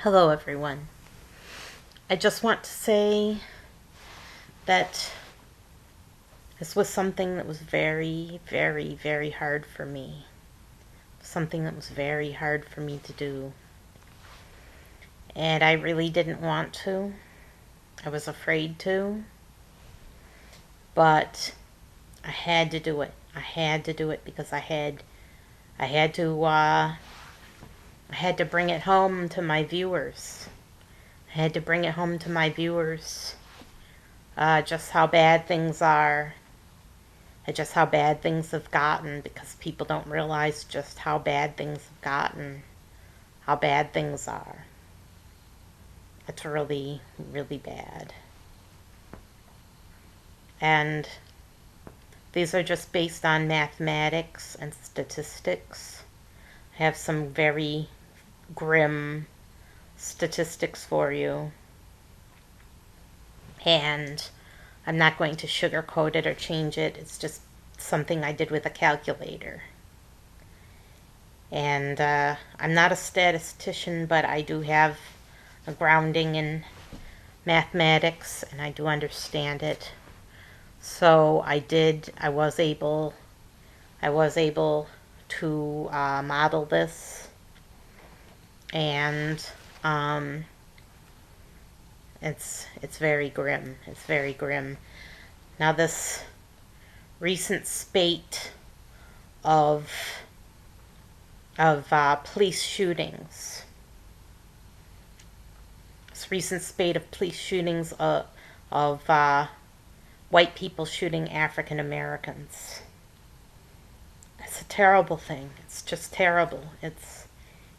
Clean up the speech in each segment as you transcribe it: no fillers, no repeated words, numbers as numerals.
Hello, everyone. I just want to say that this was something that was very, very, very hard for me. Something that was very hard for me to do. And I really didn't want to. I was afraid to. But I had to do it. I had to do it because I had to bring it home to my viewers. I had to bring it home to my viewers just how bad things are, and just how bad things have gotten, because people don't realize just how bad things have gotten, how bad things are. It's really, really bad. And these are just based on mathematics and statistics. I have some very grim statistics for you. And I'm not going to sugarcoat it or change it. It's just something I did with a calculator. And I'm not a statistician, but I do have a grounding in mathematics, and I do understand it. So I was able to model this, and it's very grim. It's very grim. Now, this recent spate of police shootings. This recent spate of police shootings of white people shooting African Americans. It's a terrible thing. It's just terrible. It's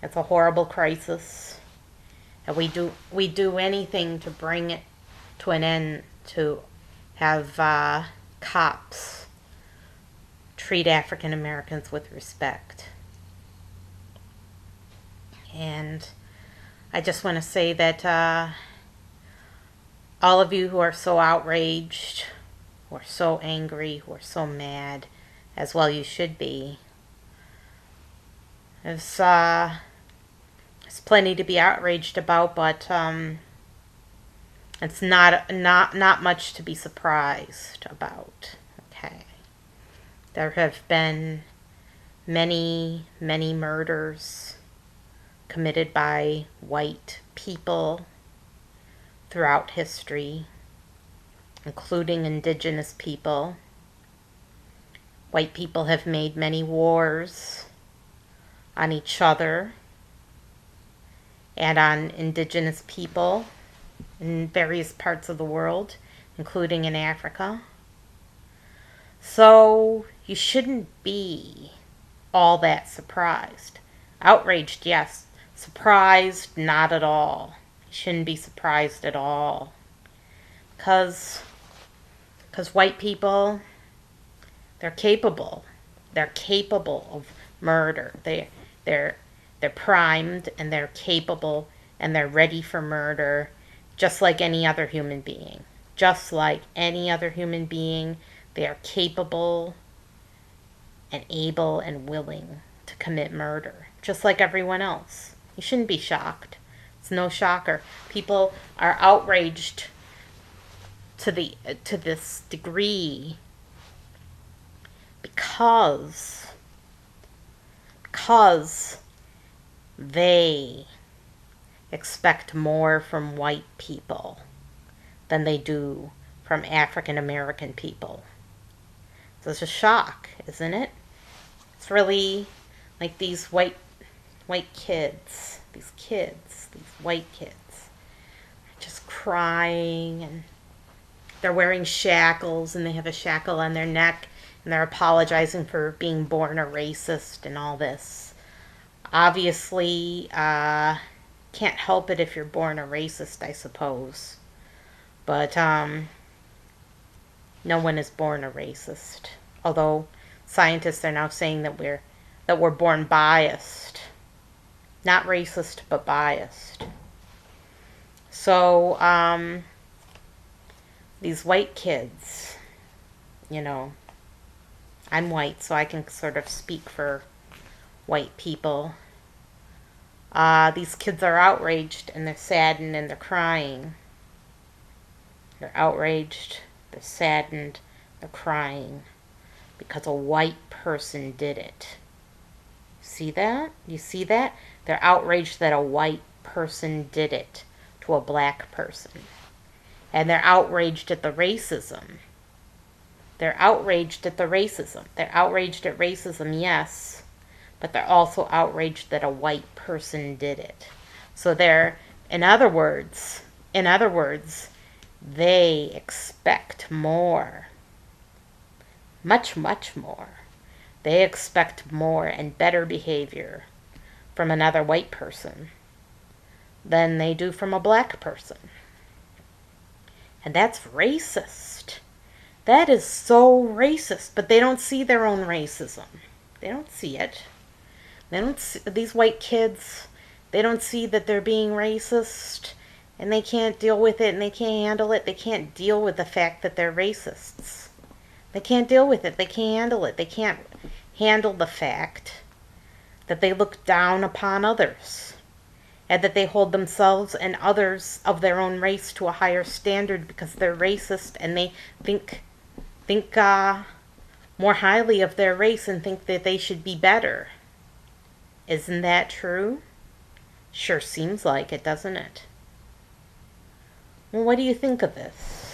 a horrible crisis. And we do anything to bring it to an end, to have cops treat African Americans with respect. And I just want to say that all of you who are so outraged, who are so angry, who are so mad, as well you should be, there's plenty to be outraged about, but it's not much to be surprised about. Okay, there have been many, many murders committed by white people throughout history, including indigenous people. White people have made many wars on each other and on indigenous people in various parts of the world, including in Africa. So you shouldn't be all that surprised. Outraged, yes. Surprised, not at all. You shouldn't be surprised at all. Because white people, they're capable. They're capable of murder. They're primed, and they're capable, and they're ready for murder, just like any other human being. Just like any other human being, they are capable and able and willing to commit murder, just like everyone else. You shouldn't be shocked. It's no shocker. People are outraged to this degree because they expect more from white people than they do from African American people. So it's a shock, isn't it? It's really like these white kids, these white kids, just crying, and they're wearing shackles, and they have a shackle on their neck, and they're apologizing for being born a racist and all this. Obviously, can't help it if you're born a racist, I suppose. But no one is born a racist. Although scientists are now saying that we're born biased. Not racist, but biased. So, these white kids, I'm white, so I can sort of speak for white people. These kids are outraged and they're saddened and they're crying. They're outraged, they're saddened, they're crying because a white person did it. See that? You see that? They're outraged that a white person did it to a black person. And they're outraged at the racism. They're outraged at the racism. They're outraged at racism, yes, but they're also outraged that a white person did it. So they're, in other words, they expect more. Much, much more. They expect more and better behavior from another white person than they do from a black person. And that's racist. That is so racist. But they don't see their own racism. They don't see it. They don't see, these white kids, they don't see that they're being racist. And they can't deal with it and they can't handle it. They can't deal with the fact that they're racists. They can't deal with it. They can't handle it. They can't handle the fact that they look down upon others and that they hold themselves and others of their own race to a higher standard because they're racist and they think more highly of their race and think that they should be better. Isn't that true? Sure seems like it, doesn't it? Well, what do you think of this?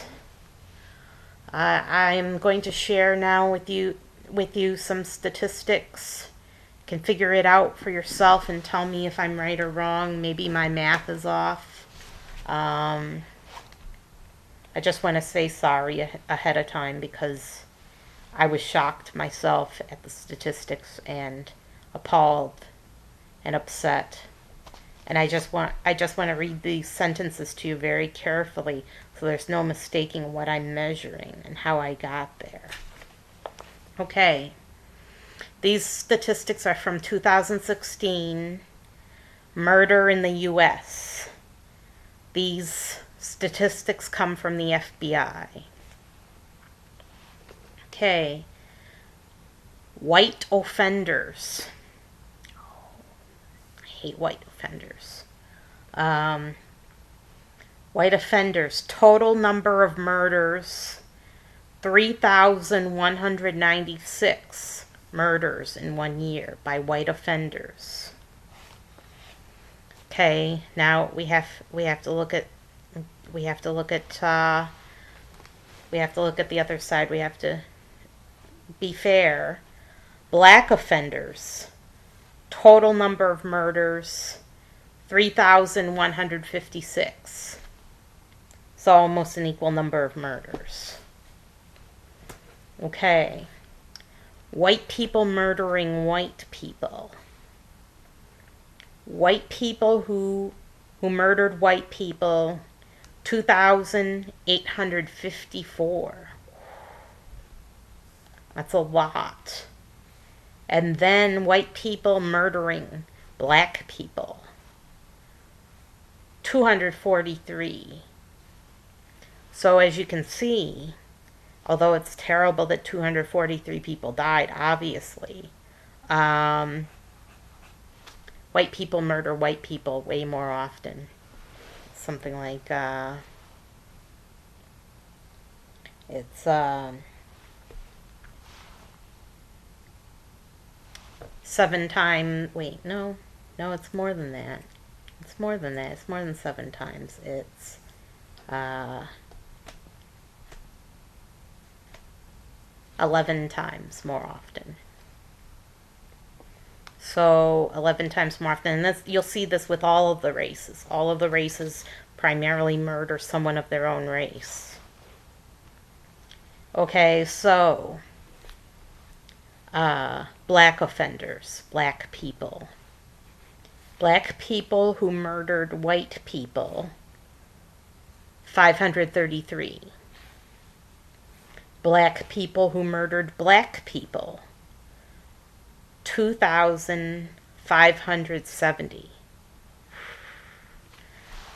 I'm going to share now with you some statistics. You can figure it out for yourself and tell me if I'm right or wrong. Maybe my math is off. I just want to say sorry ahead of time because I was shocked myself at the statistics and appalled and upset. And I just want to read these sentences to you very carefully so there's no mistaking what I'm measuring and how I got there. Okay. These statistics are from 2016, murder in the U.S. These statistics come from the FBI. Okay. White offenders. Hate white offenders. White offenders, total number of murders, 3,196 murders in 1 year by white offenders. Okay, now we have to look at the other side. We have to be fair. Black offenders, total number of murders, 3,156. So almost an equal number of murders. Okay. White people murdering white people. White people who murdered white people, 2,854. That's a lot. And then white people murdering black people, 243. So as you can see, although it's terrible that 243 people died, obviously, white people murder white people way more often. Something like, it's 7 times, wait, no, it's more than that. It's more than that. It's more than 7 times. It's 11 times more often. So 11 times more often. And this, you'll see this with all of the races. All of the races primarily murder someone of their own race. Okay, so black offenders, black people. Black people who murdered white people, 533. Black people who murdered black people, 2,570.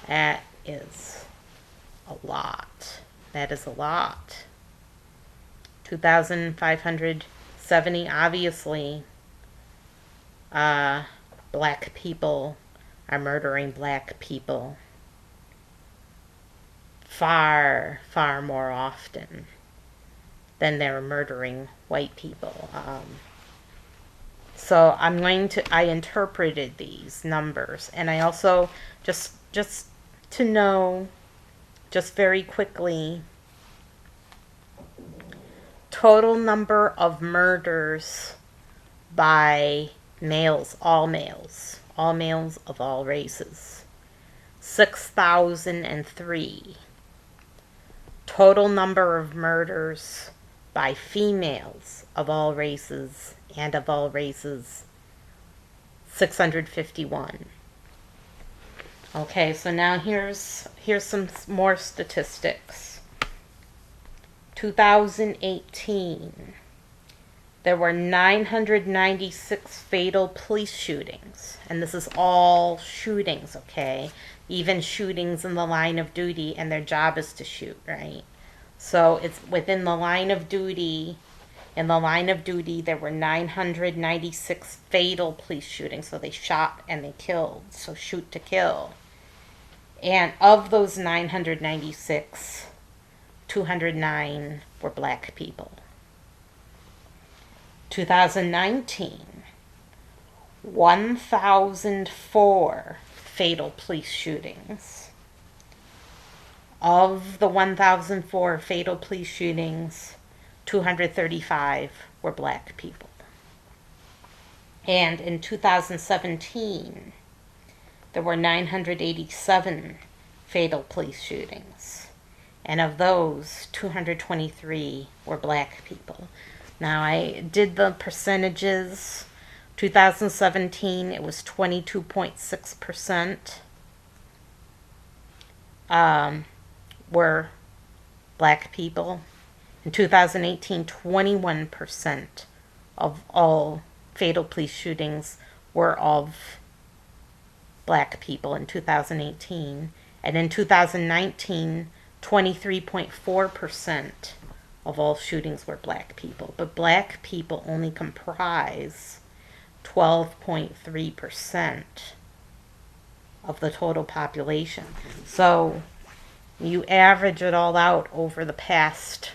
That is a lot. That is a lot. 2,570, obviously, black people are murdering black people far, far more often than they're murdering white people. So I interpreted these numbers, and I also just to know, just very quickly, total number of murders by males of all races, 6,003. Total number of murders by females of all races, 651. Okay, so now here's some more statistics. 2018, there were 996 fatal police shootings, and this is all shootings, okay? Even shootings in the line of duty, and their job is to shoot, right? So it's within the line of duty. In the line of duty, there were 996 fatal police shootings. So they shot and they killed. So shoot to kill. And of those 996, 209 were black people. 2019, 1,004 fatal police shootings. Of the 1,004 fatal police shootings, 235 were black people. And in 2017, there were 987 fatal police shootings. And of those, 223 were black people. Now, I did the percentages. 2017, it was 22.6% were black people. In 2018, 21% of all fatal police shootings were of black people in 2018. And in 2019, 23.4% of all shootings were black people. But black people only comprise 12.3% of the total population. So you average it all out over the past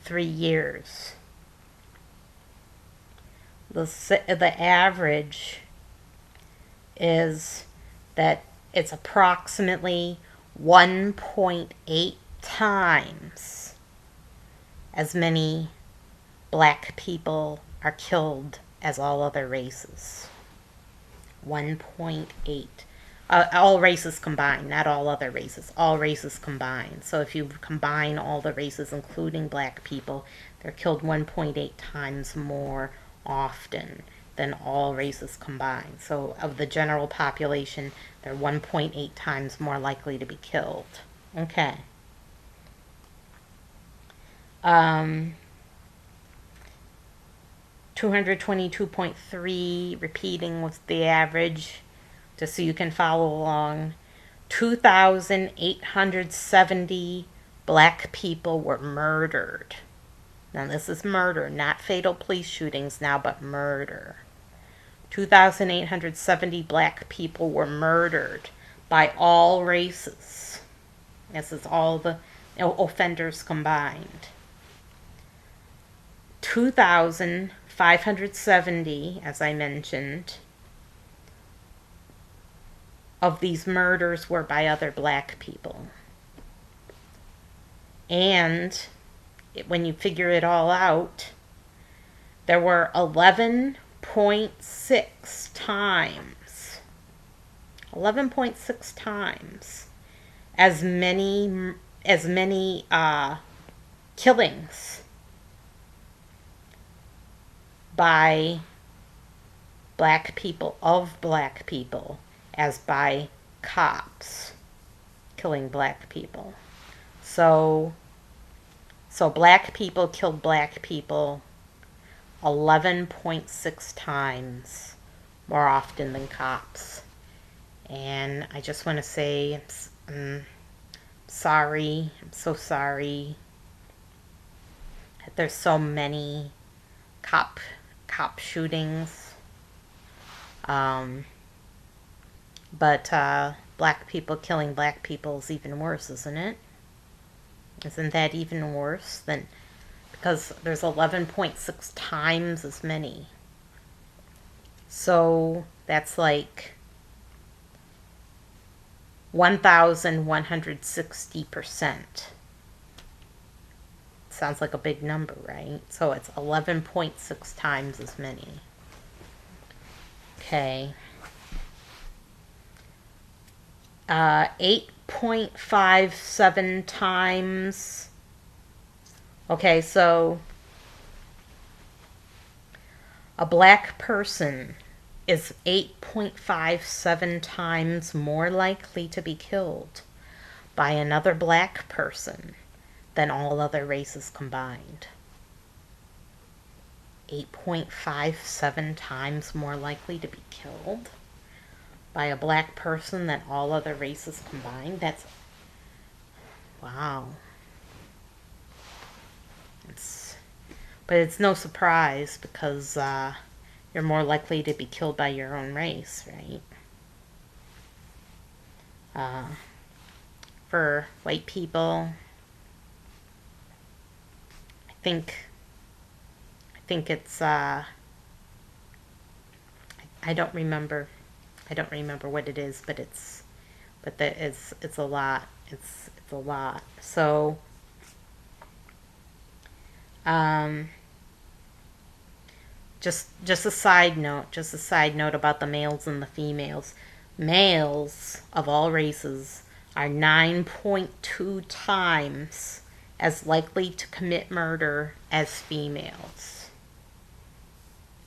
3 years. The average is that it's approximately 1.8 times as many black people are killed as all other races. 1.8. All races combined, not all other races. All races combined. So if you combine all the races, including black people, they're killed 1.8 times more often than all races combined. So of the general population, they're 1.8 times more likely to be killed. Okay. 222.3, repeating was the average, just so you can follow along. 2,870 black people were murdered. Now this is murder, not fatal police shootings now, but murder. 2,870 black people were murdered by all races. This is all the offenders combined. 2,570, as I mentioned, of these murders were by other black people. And when you figure it all out, there were 11.6 times as many killings by black people, as by cops killing black people. So black people killed black people 11.6 times more often than cops. And I just want to say I'm sorry. I'm so sorry that there's so many cop shootings. But black people killing black people is even worse, isn't it? Isn't that even worse than, because there's 11.6 times as many. So that's like 1,160%. Sounds like a big number, right? So it's 11.6 times as many. Okay. 8.57 times. Okay, so a black person is 8.57 times more likely to be killed by another black person than all other races combined. 8.57 times more likely to be killed by a black person than all other races combined. That's, wow. But it's no surprise because you're more likely to be killed by your own race, right? For white people, I think it's I don't remember what it is, but it's a lot. It's a lot. So just a side note about the males and the females. Males of all races are 9.2 times as likely to commit murder as females.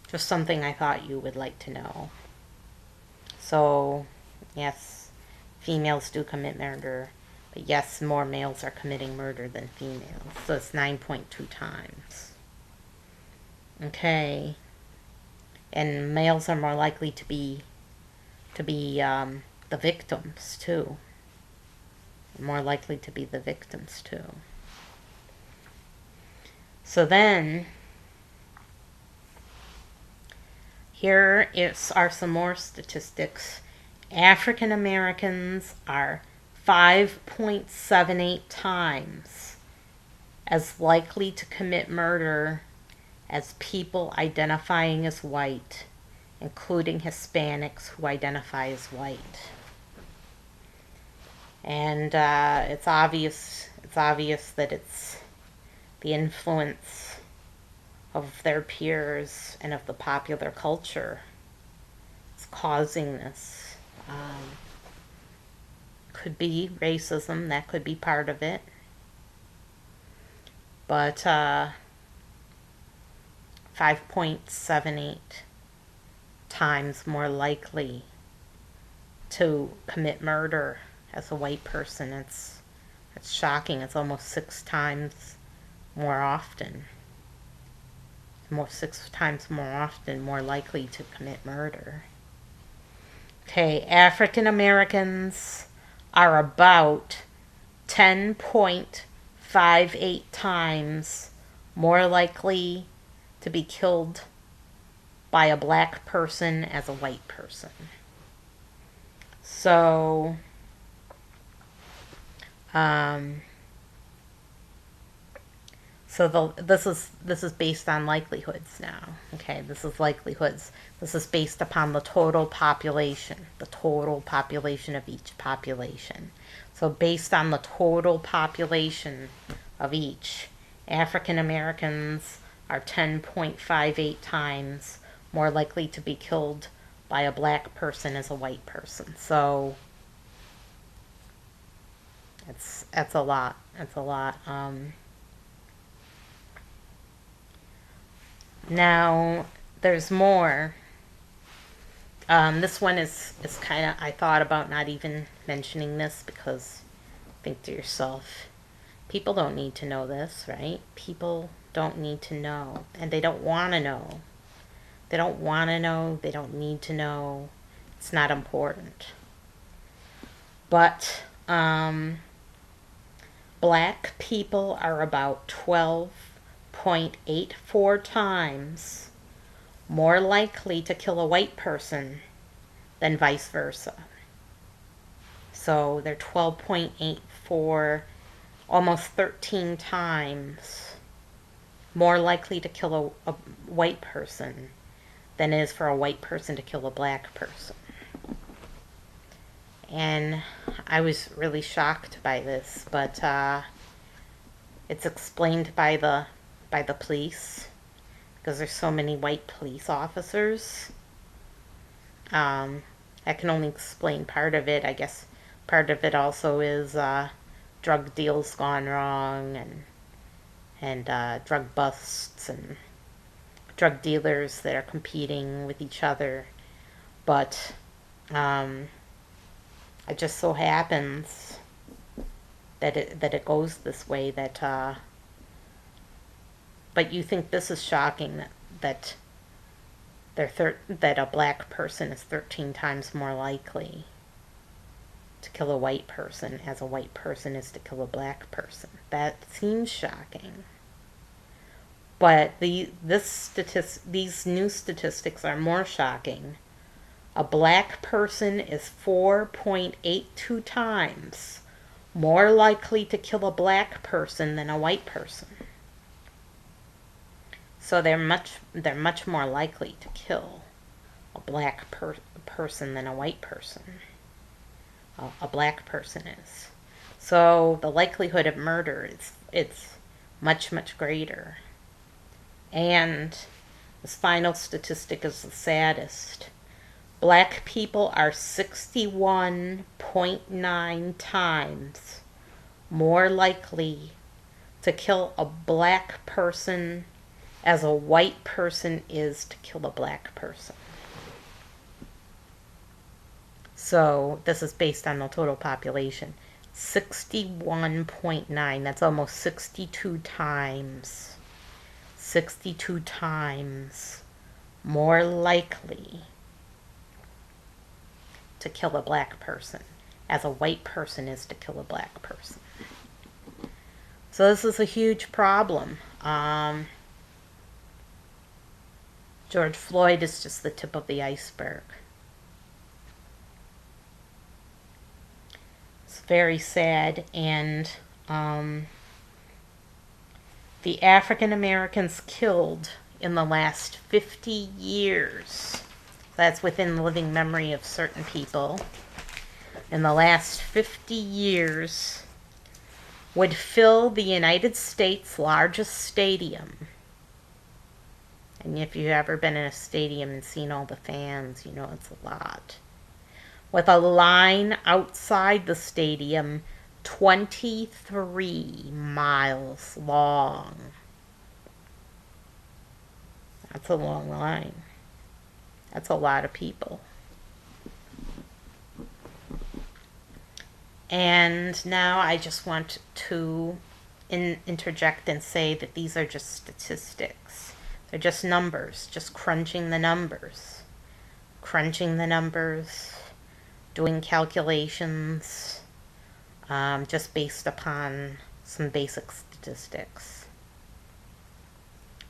Just something I thought you would like to know. So, yes, females do commit murder, but yes, more males are committing murder than females. So it's 9.2 times. Okay. And males are more likely to be the victims too. More likely to be the victims too. So then, here are some more statistics. African Americans are 5.78 times as likely to commit murder as people identifying as white, including Hispanics who identify as white. And it's obvious that it's the influence of their peers and of the popular culture is causing this. Could be racism, that could be part of it. But 5.78 times more likely to commit murder as a white person. It's shocking. It's almost 6 times more often. 6 times more often more likely to commit murder. Okay, African Americans are about 10.58 times more likely to be killed by a black person as a white person. So, this is based on likelihoods now. Okay, this is likelihoods. This is based upon the total population of each population. So based on the total population of each, African Americans are 10.58 times more likely to be killed by a black person as a white person. So that's a lot. That's a lot. Now there's more. This one is kind of, I thought about not even mentioning this because think to yourself, people don't need to know this, right? People don't need to know, and they don't want to know. They don't want to know. They don't need to know. It's not important. But black people are about 12.84 times more likely to kill a white person than vice versa. So they're 12.84, almost 13 times more likely to kill a white person than it is for a white person to kill a black person. And I was really shocked by this, but it's explained by the police, because there's so many white police officers. I can only explain part of it. I guess part of it also is drug deals gone wrong, and drug busts and drug dealers that are competing with each other. But it just so happens that it goes this way. But you think this is shocking that that a black person is 13 times more likely to kill a white person as a white person is to kill a black person. That seems shocking. But these new statistics are more shocking. A black person is 4.82 times more likely to kill a black person than a white person. So they're much more likely to kill a black person than a white person. A black person is. So the likelihood of murder it's much greater. And this final statistic is the saddest. Black people are 61.9 times more likely to kill a black person as a white person is to kill a black person. So this is based on the total population. 61.9, that's almost 62 times. 62 times more likely to kill a black person as a white person is to kill a black person. So this is a huge problem. George Floyd is just the tip of the iceberg. It's very sad, and the African Americans killed in the last 50 years, that's within the living memory of certain people, in the last 50 years would fill the United States' largest stadium. And if you've ever been in a stadium and seen all the fans, you know it's a lot. With a line outside the stadium 23 miles long. That's a long line. That's a lot of people. And now I just want to interject and say that these are just statistics. They're just numbers, just crunching the numbers. Crunching the numbers, doing calculations, just based upon some basic statistics.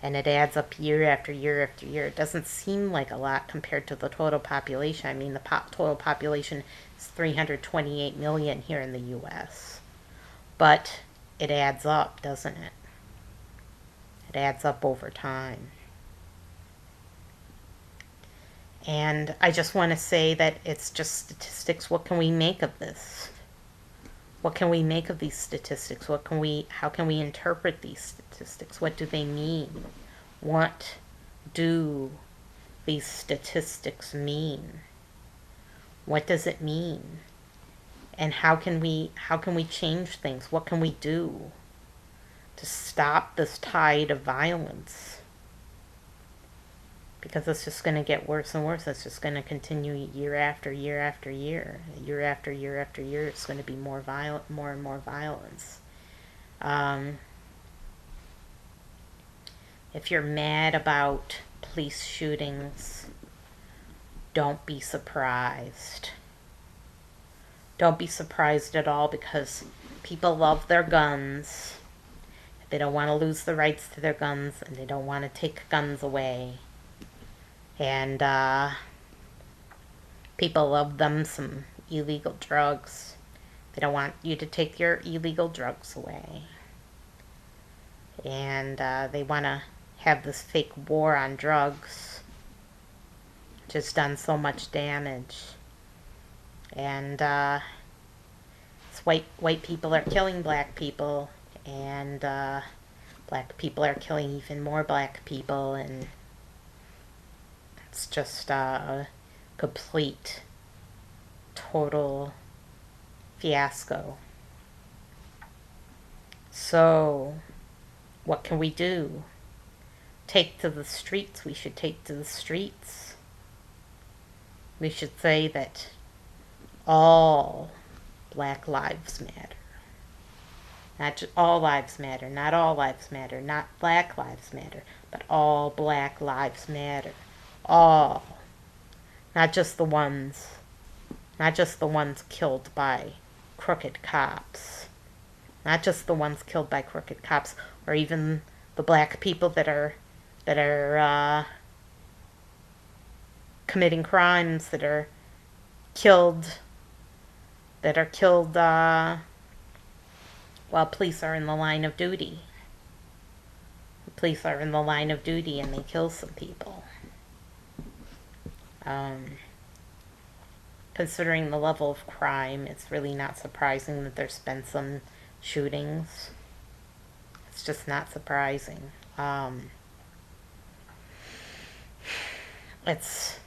And it adds up year after year after year. It doesn't seem like a lot compared to the total population. I mean, the total population is 328 million here in the U.S. But it adds up, doesn't it? It adds up over time. And I just want to say that it's just statistics. What can we make of this? What can we make of these statistics? How can we interpret these statistics? What do they mean? What do these statistics mean? What does it mean? And how can we change things? What can we do to stop this tide of violence? Because it's just going to get worse and worse. It's just going to continue year after year after year. Year after year after year, it's going to be more violent, more and more violence. If you're mad about police shootings, don't be surprised. Don't be surprised at all, because people love their guns. They don't want to lose the rights to their guns, and they don't want to take guns away. And people love them some illegal drugs. They don't want you to take your illegal drugs away. And they want to have this fake war on drugs. Just done so much damage. And white people are killing black people, and black people are killing even more black people, and it's just a complete, total fiasco. So, what can we do? Take to the streets. We should take to the streets. We should say that all Black lives matter. Not just all lives matter, not all lives matter, not Black lives matter, but all Black lives matter. All. Not just the ones killed by crooked cops. Not just the ones killed by crooked cops, or even the black people that are committing crimes, that are killed while police are in the line of duty. The police are in the line of duty and they kill some people. Considering the level of crime, it's really not surprising that there's been some shootings. It's just not surprising. It's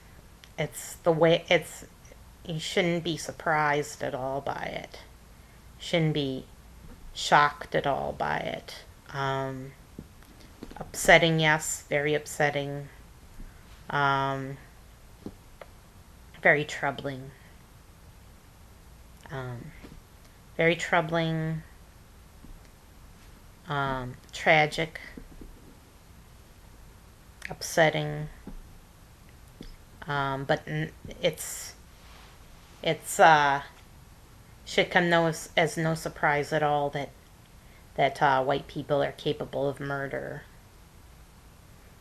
the way it's. You shouldn't be surprised at all by it. Shouldn't be shocked at all by it. Upsetting, yes, very upsetting. Very troubling. Very troubling. Tragic. Upsetting. But it's should come as no surprise at all that white people are capable of murder,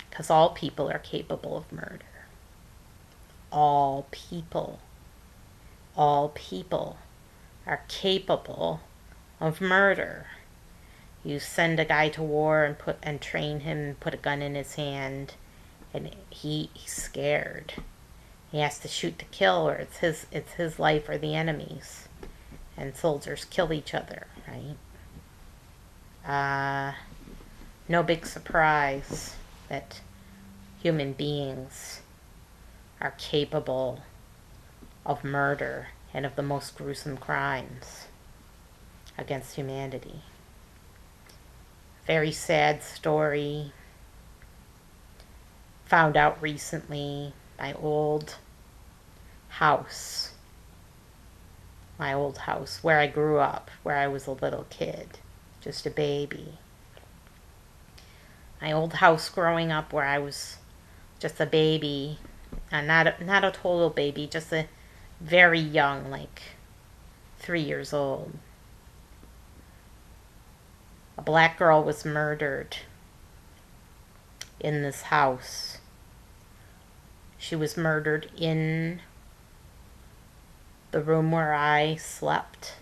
because all people are capable of murder. All people are capable of murder. You send a guy to war and train him and put a gun in his hand, and he's scared. He has to shoot to kill, or it's his life or the enemy's. And soldiers kill each other, right? No big surprise that human beings are capable of murder and of the most gruesome crimes against humanity. Very sad story. Found out recently. My old house where I grew up, where I was a little kid, just a baby. My old house growing up, where I was just a baby, not a total baby, just a very young, like 3 years old. A black girl was murdered in this house. She was murdered in the room where I slept.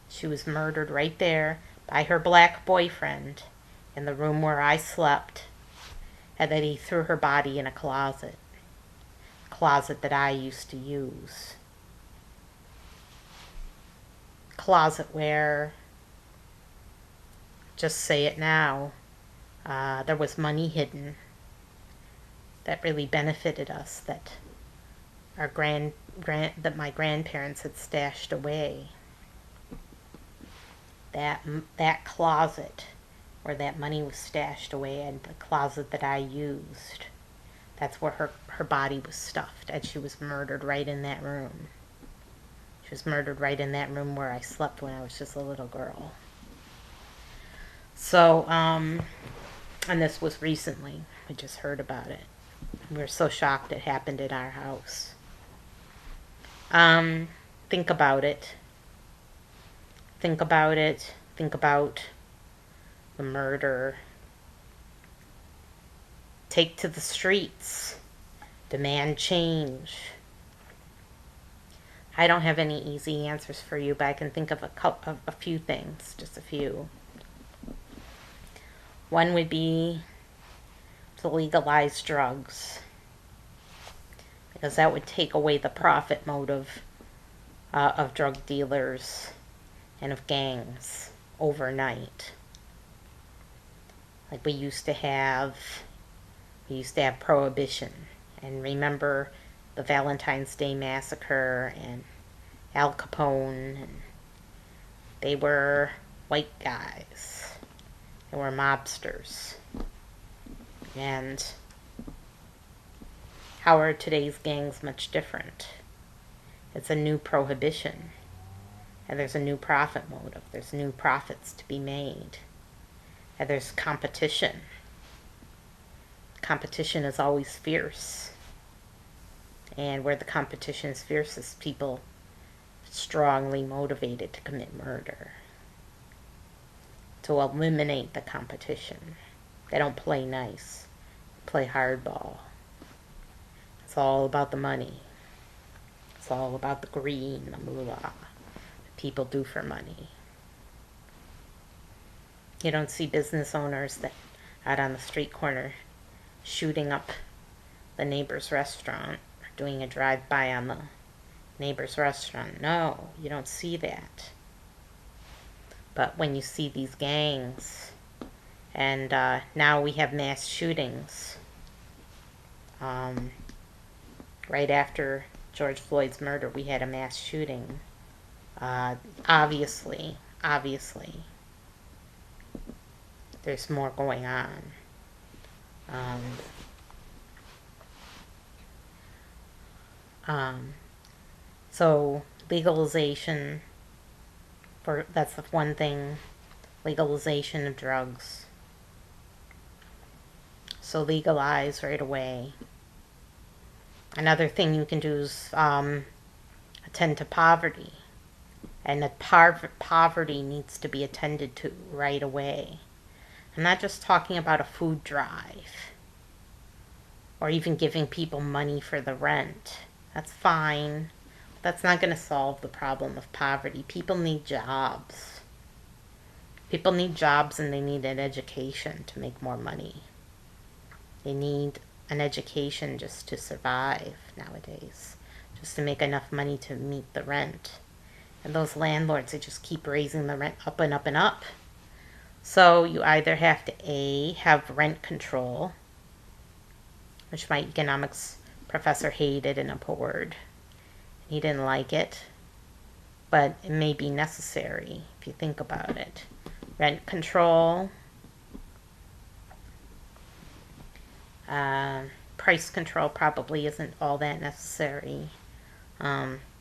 She was murdered right there by her black boyfriend in the room where I slept, and then he threw her body in a closet that I used to use. Closet where, just say it now, there was money hidden that really benefited us, that that my grandparents had stashed away. That closet where that money was stashed away, and the closet that I used, that's where her body was stuffed, and she was murdered right in that room. She was murdered right in that room where I slept when I was just a little girl. So, and this was recently. I just heard about it. We were so shocked it happened in our house. Think about it. Think about it. Think about the murder. Take to the streets. Demand change. I don't have any easy answers for you, but I can think of a few things, just a few. One would be to legalize drugs, because that would take away the profit motive of drug dealers and of gangs overnight. Like we used to have prohibition. And remember the Valentine's Day Massacre and Al Capone, and they were white guys. They were mobsters. And how are today's gangs much different? It's a new prohibition. And there's a new profit motive. There's new profits to be made. And there's competition. Competition is always fierce. And where the competition is fierce is people strongly motivated to commit murder. To eliminate the competition. They don't play nice. They play hardball. It's all about the money. It's all about the green, the moolah that people do for money. You don't see business owners that out on the street corner shooting up the neighbor's restaurant or doing a drive-by on the neighbor's restaurant. No, you don't see that. But when you see these gangs, and now we have mass shootings, right after George Floyd's murder, we had a mass shooting. Obviously, there's more going on. So legalization, that's the one thing, legalization of drugs. So legalize right away. Another thing you can do is attend to poverty. And that poverty needs to be attended to right away. I'm not just talking about a food drive or even giving people money for the rent. That's fine. That's not going to solve the problem of poverty. People need jobs. People need jobs, and they need an education to make more money. They need an education just to survive nowadays, just to make enough money to meet the rent. And those landlords, they just keep raising the rent up and up and up. So you either have to A, have rent control, which my economics professor hated and abhorred. He didn't like it, but it may be necessary if you think about it. Rent control, price control probably isn't all that necessary.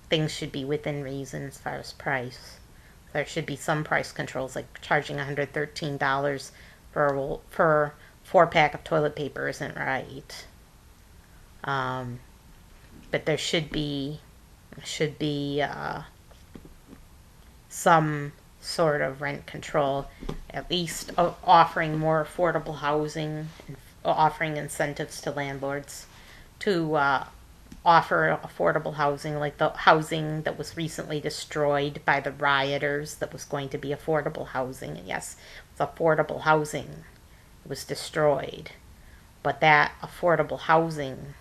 Things should be within reason as far as price. There should be some price controls, like charging $113 for a 4-pack of toilet paper isn't right. But there should be some sort of rent control, at least offering more affordable housing, and offering incentives to landlords to offer affordable housing, like the housing that was recently destroyed by the rioters that was going to be affordable housing. And yes, it's affordable housing. It was destroyed. But that affordable housing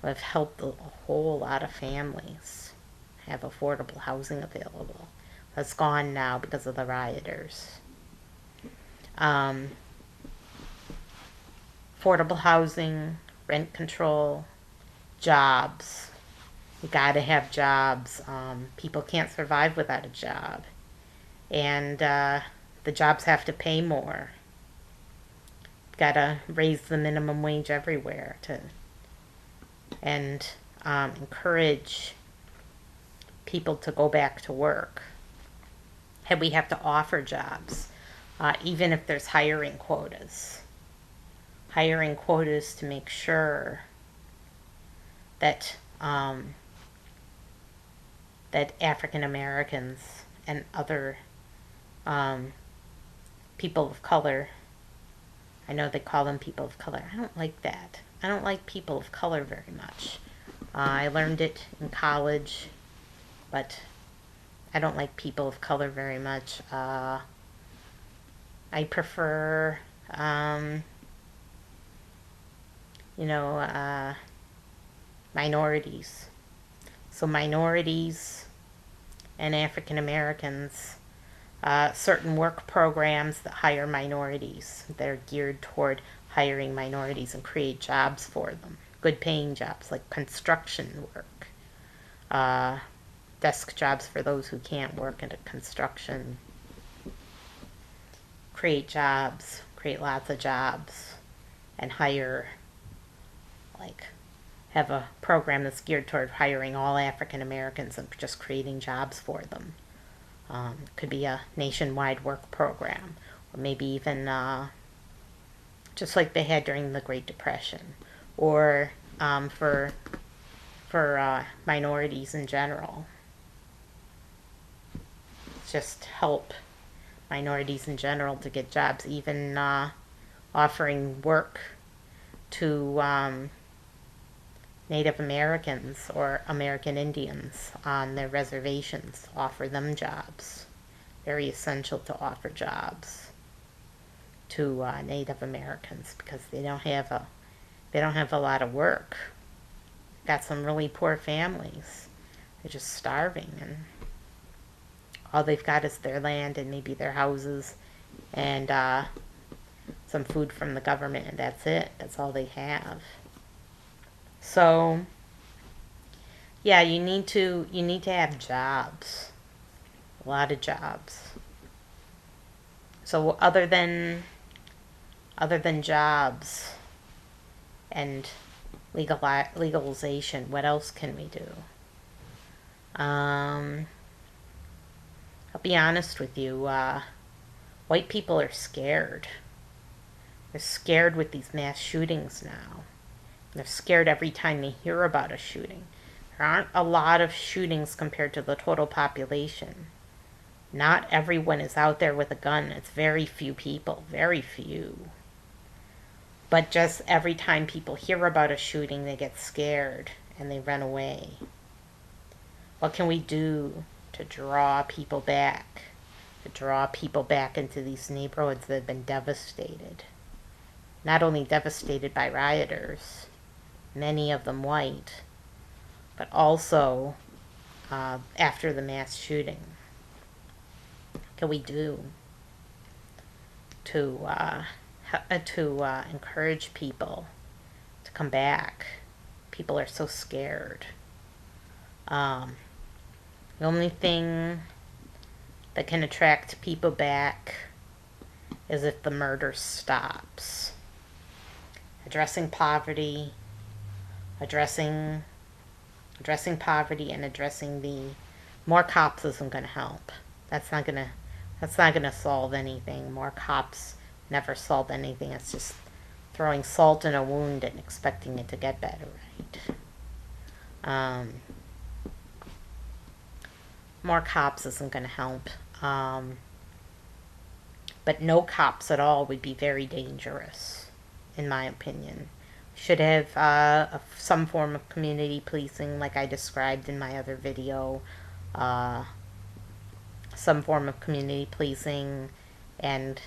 would have helped a whole lot of families have affordable housing available. That's gone now because of the rioters. Affordable housing, rent control, jobs. You gotta have jobs. People can't survive without a job. And the jobs have to pay more. Gotta raise the minimum wage everywhere and encourage people to go back to work. And we have to offer jobs, even if there's hiring quotas. Hiring quotas to make sure that that African Americans and other people of color, I know they call them people of color. I don't like that. I don't like people of color very much. I learned it in college, but I don't like people of color very much. I prefer, you know, minorities. So minorities and African Americans, certain work programs that hire minorities. They're geared toward hiring minorities and create jobs for them. Good paying jobs like construction work. Desk jobs for those who can't work in construction. Create jobs, create lots of jobs, and hire, like, have a program that's geared toward hiring all African Americans and just creating jobs for them. Could be a nationwide work program, or maybe even just like they had during the Great Depression, or for minorities in general. Just help minorities in general to get jobs, even offering work to Native Americans or American Indians on their reservations. Offer them jobs. Very essential to offer jobs to Native Americans because they don't have a lot of work. Got some really poor families. They're just starving, and all they've got is their land and maybe their houses and some food from the government, and that's it. That's all they have. So, yeah, you need to have jobs, a lot of jobs. So other than jobs and legalization, what else can we do? I'll be honest with you. White people are scared. They're scared with these mass shootings now. They're scared every time they hear about a shooting. There aren't a lot of shootings compared to the total population. Not everyone is out there with a gun. It's very few people. Very few. But just every time people hear about a shooting, they get scared and they run away. What can we do to draw people back? To draw people back into these neighborhoods that have been devastated. Not only devastated by rioters, many of them white, but also after the mass shooting. What can we do to encourage people to come back? People are so scared. The only thing that can attract people back is if the murder stops. Addressing poverty, addressing poverty, and addressing the more cops isn't going to help. That's not going to solve anything. More cops never solve anything. It's just throwing salt in a wound and expecting it to get better, right? More cops isn't going to help. But no cops at all would be very dangerous, in my opinion. Should have some form of community policing, like I described in my other video. Some form of community policing, and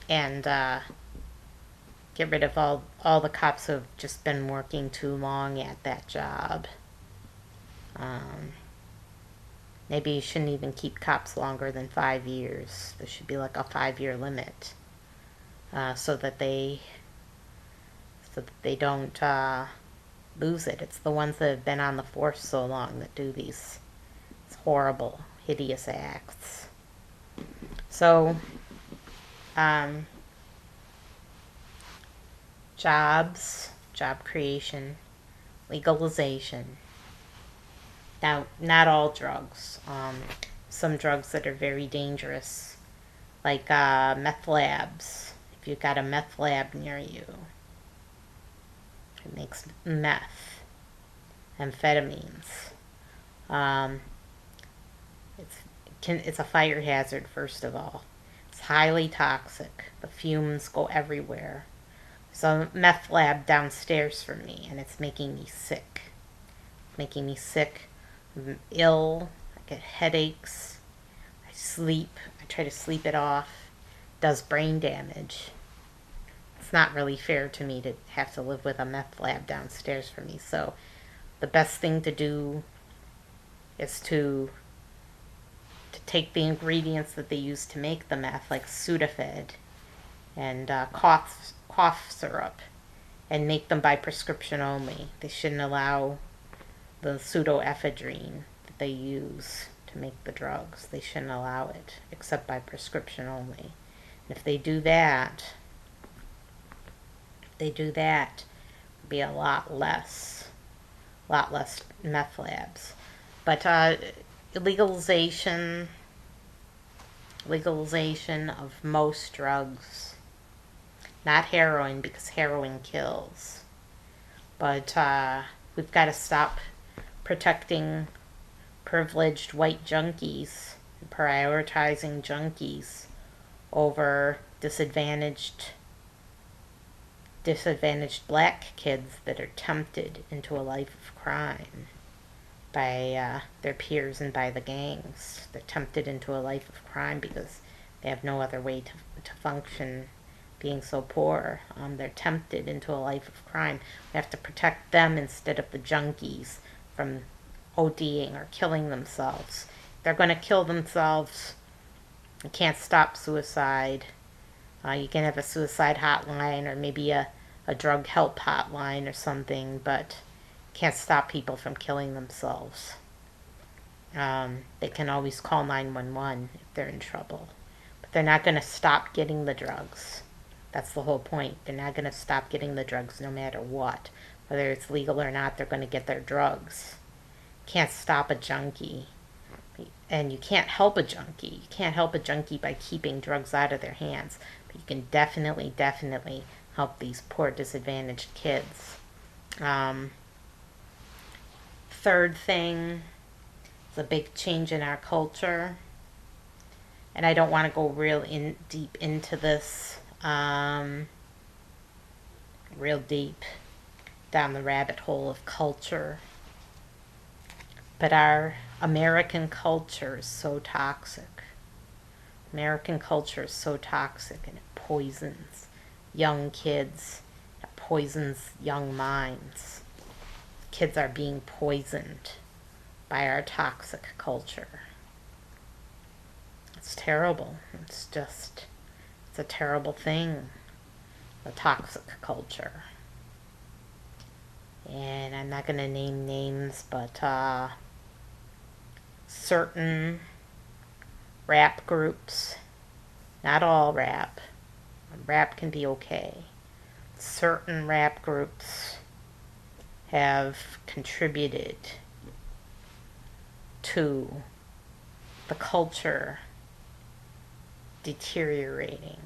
get rid of all the cops who have just been working too long at that job. Maybe you shouldn't even keep cops longer than 5 years. There should be like a 5-year limit, so that they don't lose it. It's the ones that have been on the force so long that do these horrible, hideous acts. So, jobs, job creation, legalization. Now, not all drugs. Some drugs that are very dangerous, like meth labs. If you've got a meth lab near you, it makes meth, amphetamines. It's a fire hazard, first of all. It's highly toxic. The fumes go everywhere. There's a meth lab downstairs from me, and it's making me sick. Making me sick I'm ill. I get headaches. I sleep. I try to sleep it off. It does brain damage. It's not really fair to me to have to live with a meth lab downstairs from me. So the best thing to do is to take the ingredients that they use to make the meth, like Sudafed and cough syrup, and make them by prescription only. They shouldn't allow the pseudoephedrine that they use to make the drugs. They shouldn't allow it except by prescription only. And if they do that, it'll be a lot less meth labs. But legalization of most drugs, not heroin, because heroin kills, but we've got to stop protecting privileged white junkies and prioritizing junkies over disadvantaged black kids that are tempted into a life of crime by their peers and by the gangs. They're tempted into a life of crime because they have no other way to function being so poor. They're tempted into a life of crime. We have to protect them instead of the junkies from ODing or killing themselves. If they're going to kill themselves, you can't stop suicide. You can have a suicide hotline or maybe a drug help hotline or something, but can't stop people from killing themselves. They can always call 911 if they're in trouble. But they're not going to stop getting the drugs. That's the whole point. They're not going to stop getting the drugs no matter what. Whether it's legal or not, they're going to get their drugs. Can't stop a junkie. And you can't help a junkie. You can't help a junkie by keeping drugs out of their hands. But you can definitely help these poor disadvantaged kids. Third thing is a big change in our culture. And I don't want to go deep into this, real deep down the rabbit hole of culture. But our American culture is so toxic. American culture is so toxic, and it poisons young kids. It poisons young minds. Kids are being poisoned by our toxic culture. It's terrible. It's a terrible thing, the toxic culture. And I'm not going to name names, but certain rap groups, not all rap can be okay. Certain rap groups have contributed to the culture deteriorating,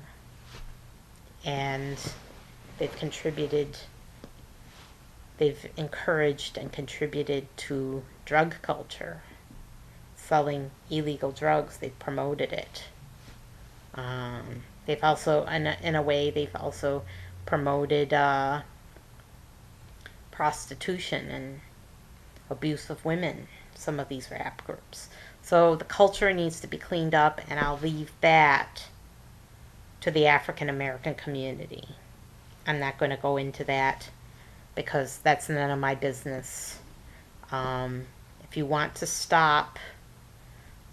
and they've encouraged and contributed to drug culture, selling illegal drugs. They've promoted it. They've also, in a way, they've also promoted prostitution and abuse of women, some of these rap groups. So the culture needs to be cleaned up, and I'll leave that to the African American community. I'm not going to go into that because that's none of my business. If you want to stop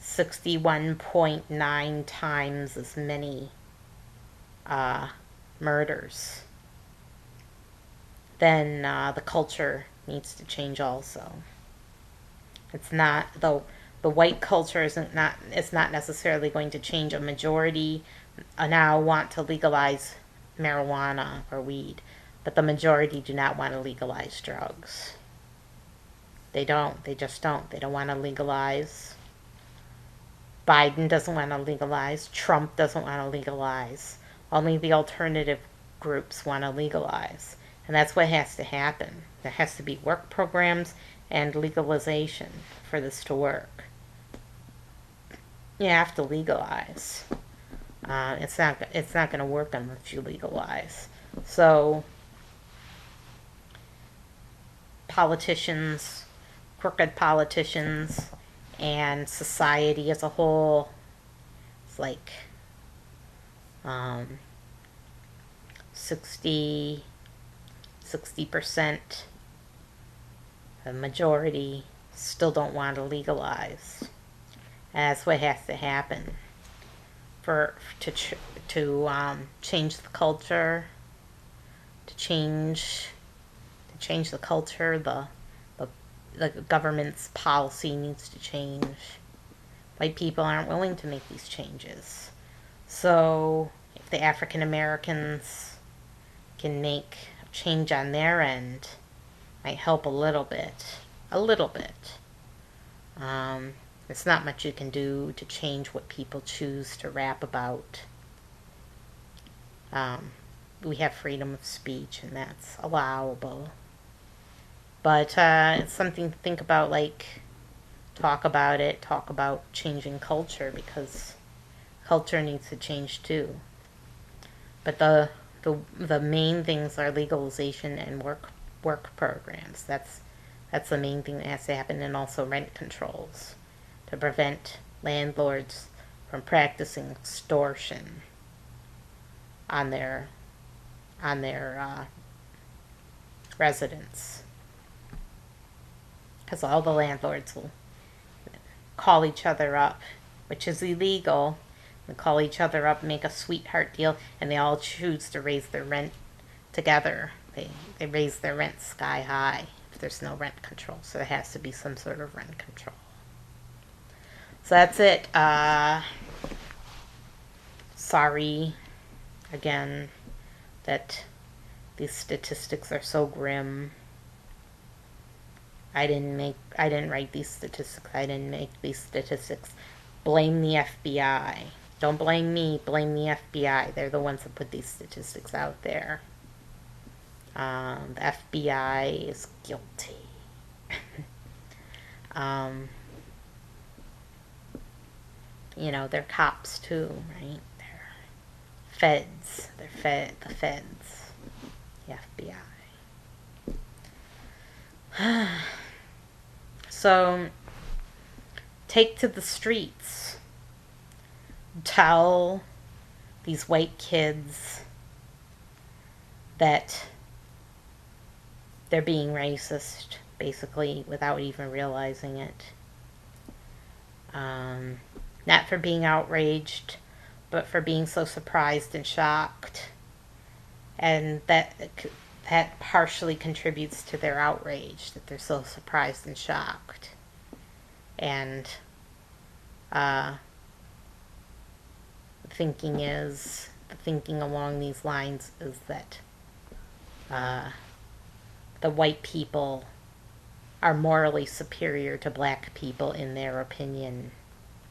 61.9 times as many murders, then the culture needs to change also. It's not, though the white culture is not necessarily going to change. A majority now want to legalize marijuana or weed, but the majority do not want to legalize drugs. They just don't. They don't want to legalize. Biden doesn't want to legalize. Trump doesn't want to legalize. Only the alternative groups want to legalize. And that's what has to happen. There has to be work programs and legalization for this to work. You have to legalize. It's not going to work unless you legalize. So politicians, crooked politicians and society as a whole. It's like 60 60%, the majority still don't want to legalize. And that's what has to happen for to change the culture, to change the culture. The government's policy needs to change. White people aren't willing to make these changes. So if the African Americans can make a change on their end, might help a little bit. There's not much you can do to change what people choose to rap about. We have freedom of speech, and that's allowable. But it's something to think about, like, talk about changing culture, because culture needs to change too. But the main things are legalization and work programs. That's the main thing that has to happen, and also rent controls to prevent landlords from practicing extortion on their residents. Because all the landlords will call each other up, which is illegal, and call each other up, make a sweetheart deal, and they all choose to raise their rent together. They raise their rent sky high if there's no rent control. So there has to be some sort of rent control. So that's it. Sorry again that these statistics are so grim. I didn't write these statistics. I didn't make these statistics. Blame the FBI. Don't blame me. Blame the FBI. They're the ones that put these statistics out there. The FBI is guilty. They're cops too, right? They're feds. The feds. The FBI. So, take to the streets. Tell these white kids that they're being racist, basically, without even realizing it. Not for being outraged, but for being so surprised and shocked. And that partially contributes to their outrage, that they're so surprised and shocked. And the thinking along these lines is that the white people are morally superior to black people in their opinion,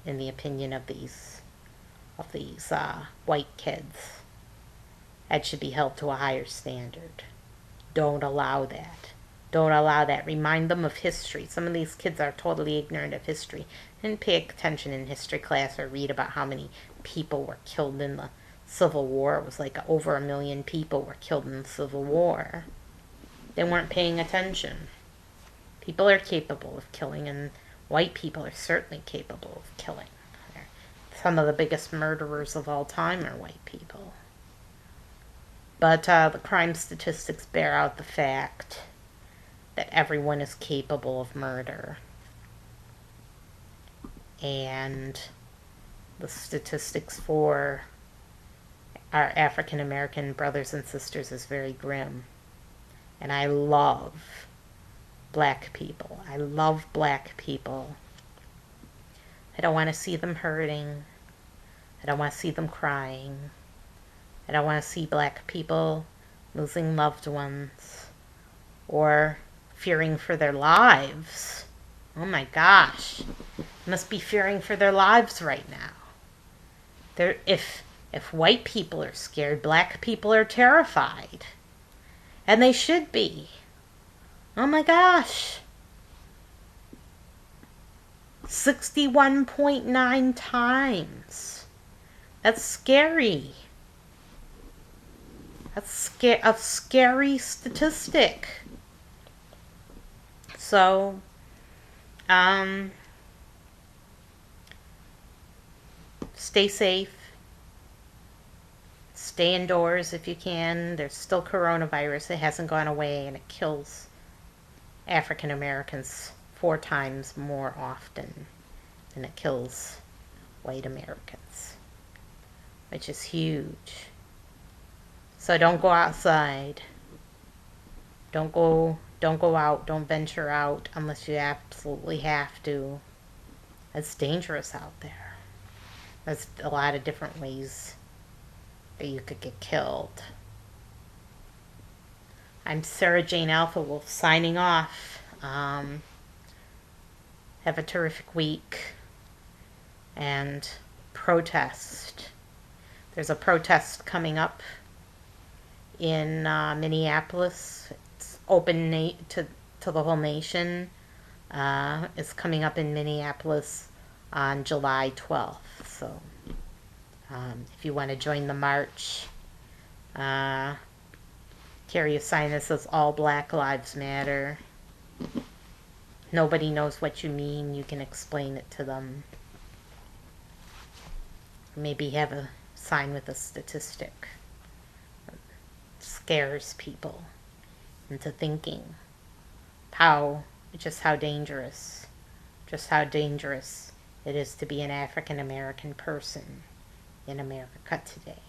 in the opinion of these white kids. That should be held to a higher standard. Don't allow that. Don't allow that. Remind them of history. Some of these kids are totally ignorant of history. Didn't pay attention in history class or read about how many people were killed in the Civil War. It was like over 1 million people were killed in the Civil War. They weren't paying attention. People are capable of killing, and white people are certainly capable of killing. Some of the biggest murderers of all time are white people. But the crime statistics bear out the fact that everyone is capable of murder. And the statistics for our African American brothers and sisters is very grim. And I love black people. I love black people. I don't want to see them hurting. I don't want to see them crying. I don't want to see black people losing loved ones or fearing for their lives. Oh my gosh. Must be fearing for their lives right now. If white people are scared, black people are terrified. And they should be. Oh my gosh. 61.9 times. That's scary. That's a scary statistic. So, Um, Stay safe. Stay indoors if you can. There's still coronavirus. It hasn't gone away, and it kills African Americans 4 times more often than it kills white Americans, which is huge. So don't go outside. Don't go out. Don't venture out unless you absolutely have to. It's dangerous out there. There's a lot of different ways that you could get killed. I'm Sarah Jane Alpha Wolf signing off. Have a terrific week and protest. There's a protest coming up in Minneapolis. It's open to the whole nation. It's coming up in Minneapolis on July 12th. So if you want to join the march, carry a sign that says All Black Lives Matter. Nobody knows what you mean. You can explain it to them. Maybe have a sign with a statistic that scares people into thinking how dangerous it is to be an African American person in America today.